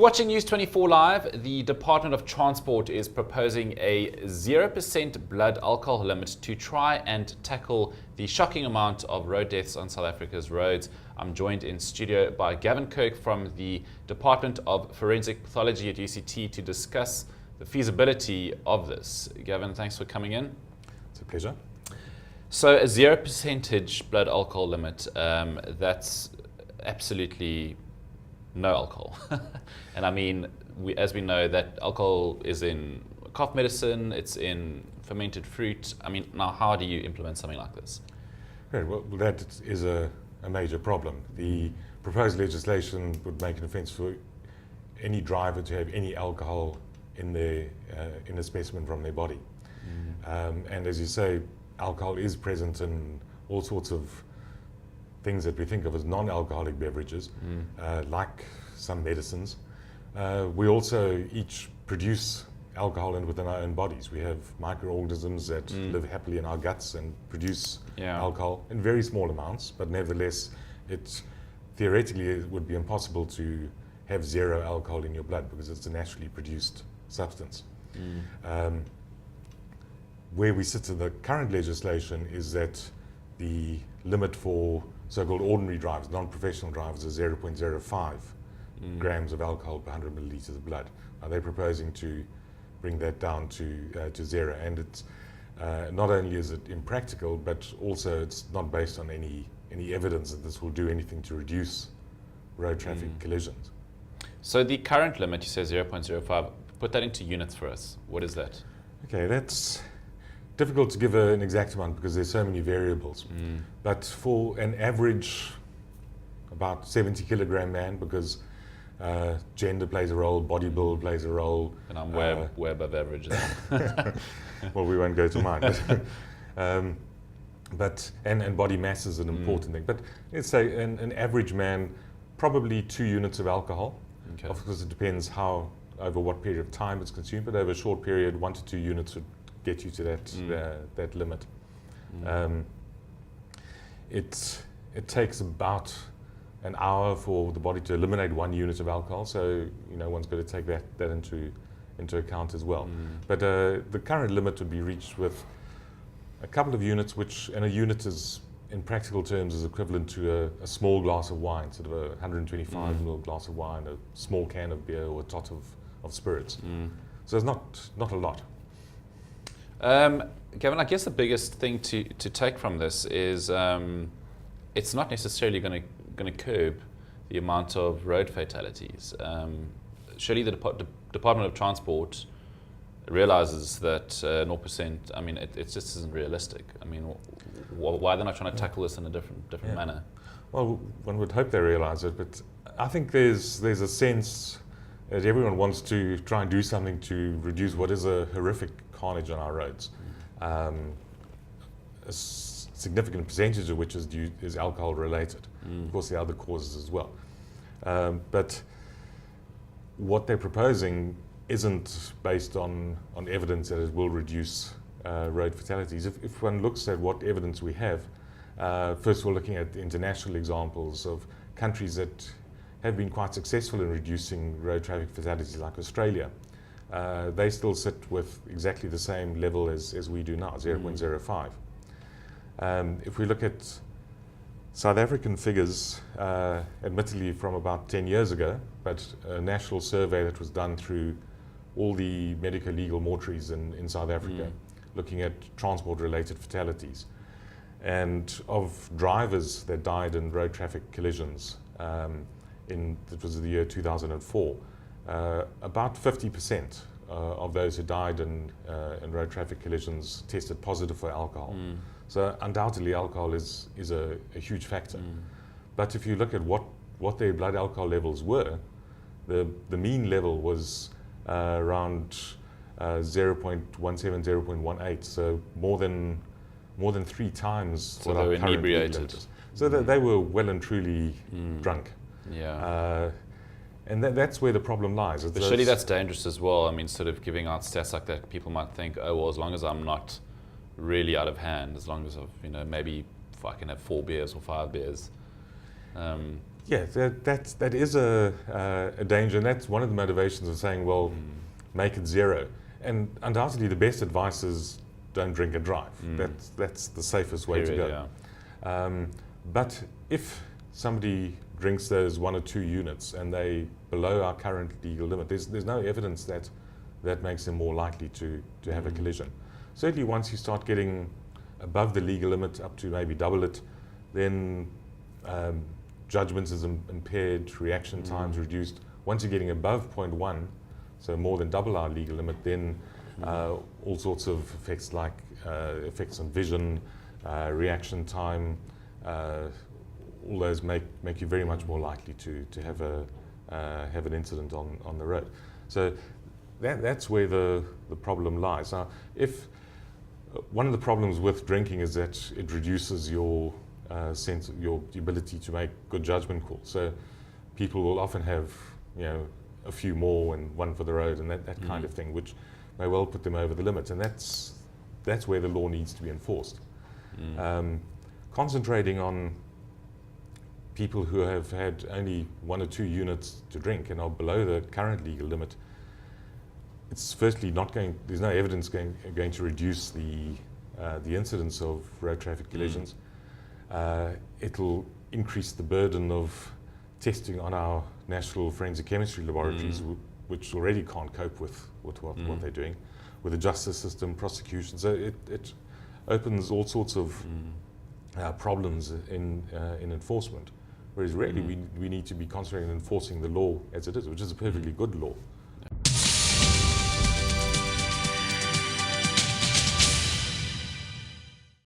You're watching News 24 Live. The Department of Transport is proposing a 0% blood alcohol limit to try and tackle the shocking amount of road deaths on South Africa's roads. I'm joined in studio by Gavin Kirk from the Department of Forensic Pathology at UCT to discuss the feasibility of this. Gavin, thanks for coming in. It's a pleasure. So a 0% blood alcohol limit, that's absolutely no alcohol. And I mean, as we know, that alcohol is in cough medicine, it's in fermented fruit. I mean, now how do you implement something like this? Right, well, that is a major problem. The proposed legislation would make an offence for any driver to have any alcohol in a specimen from their body. And as you say, alcohol is present in all sorts of things that we think of as non-alcoholic beverages, like some medicines. We also each produce alcohol within our own bodies. We have microorganisms that live happily in our guts and produce alcohol in very small amounts, but nevertheless, theoretically it would be impossible to have zero alcohol in your blood because it's a naturally produced substance. Where we sit in the current legislation is that the limit for so-called ordinary drivers, non-professional drivers, is 0.05 grams of alcohol per 100 milliliters of blood. Now they're proposing to bring that down to zero, and it's not only is it impractical, but also it's not based on any evidence that this will do anything to reduce road traffic collisions. So the current limit, you say 0.05, put that into units for us. What is that? Okay, that's difficult to give an exact amount because there's so many variables. But for an average, about 70 kilogram man, because gender plays a role, body build plays a role. And I'm way above average there. Well, we won't go to mine. But body mass is an important thing. But let's say an average man, probably 2 units of alcohol. Okay. Of course, it depends over what period of time it's consumed, but over a short period, 1 to 2 units would get you to that limit. It takes about an hour for the body to eliminate 1 unit of alcohol, so one's got to take that into account as well. But the current limit would be reached with a couple of units, and a unit is, in practical terms, is equivalent to a small glass of wine, sort of a 125 ml glass of wine, a small can of beer, or a tot of spirits. So it's not a lot. Gavin, I guess the biggest thing to take from this is it's not necessarily going to curb the amount of road fatalities. Surely the Department of Transport realizes that 0%. I mean, it just isn't realistic. I mean, why are they not trying to tackle this in a different manner? Well, one would hope they realize it, but I think there's a sense that everyone wants to try and do something to reduce what is a horrific carnage on our roads. A significant percentage of which is alcohol related. Of course, there are other causes as well. But what they're proposing isn't based on evidence that it will reduce road fatalities. If one looks at what evidence we have, first of all, looking at international examples of countries that have been quite successful in reducing road traffic fatalities, like Australia, they still sit with exactly the same level as we do now, 0.05. If we look at South African figures, admittedly from about 10 years ago, but a national survey that was done through all the medical legal mortuaries in South Africa, looking at transport-related fatalities. And of drivers that died in road traffic collisions, it was the year 2004, about 50% of those who died in road traffic collisions tested positive for alcohol. So undoubtedly alcohol is a huge factor. But if you look at what their blood alcohol levels were, the mean level was around 0.17, 0.18, so more than 3 times So what they our were current legal inebriated. limit is. So they were well and truly drunk. Yeah. And that's where the problem lies. But surely that's dangerous as well. I mean, sort of giving out stats like that, people might think, oh, well, as long as I'm not really out of hand, as long as I've, maybe if I can have 4 beers or 5 beers. Yeah, that is a danger, and that's one of the motivations of saying, well, make it zero. And undoubtedly, the best advice is don't drink and drive. That's the safest way to go. Yeah. But if somebody drinks those 1 or 2 units and they below our current legal limit, there's no evidence that makes them more likely to have a collision. Certainly, once you start getting above the legal limit, up to maybe double it, then judgment is impaired, reaction times reduced. Once you're getting above 0.1, so more than double our legal limit, then all sorts of effects like effects on vision, reaction time, all those make you very much more likely to have an incident on the road. So that's where the problem lies. Now, if one of the problems with drinking is that it reduces your sense, your ability to make good judgment calls. So people will often have, a few more and one for the road and that kind of thing, which may well put them over the limit. And that's where the law needs to be enforced. Concentrating on people who have had only 1 or 2 units to drink and are below the current legal limit, it's firstly there's no evidence going to reduce the incidence of road traffic collisions. It'll increase the burden of testing on our national forensic chemistry laboratories, which already can't cope with what they're doing, with the justice system, prosecution. So it opens all sorts of problems in enforcement. Whereas really we need to be concentrating on enforcing the law as it is, which is a perfectly good law.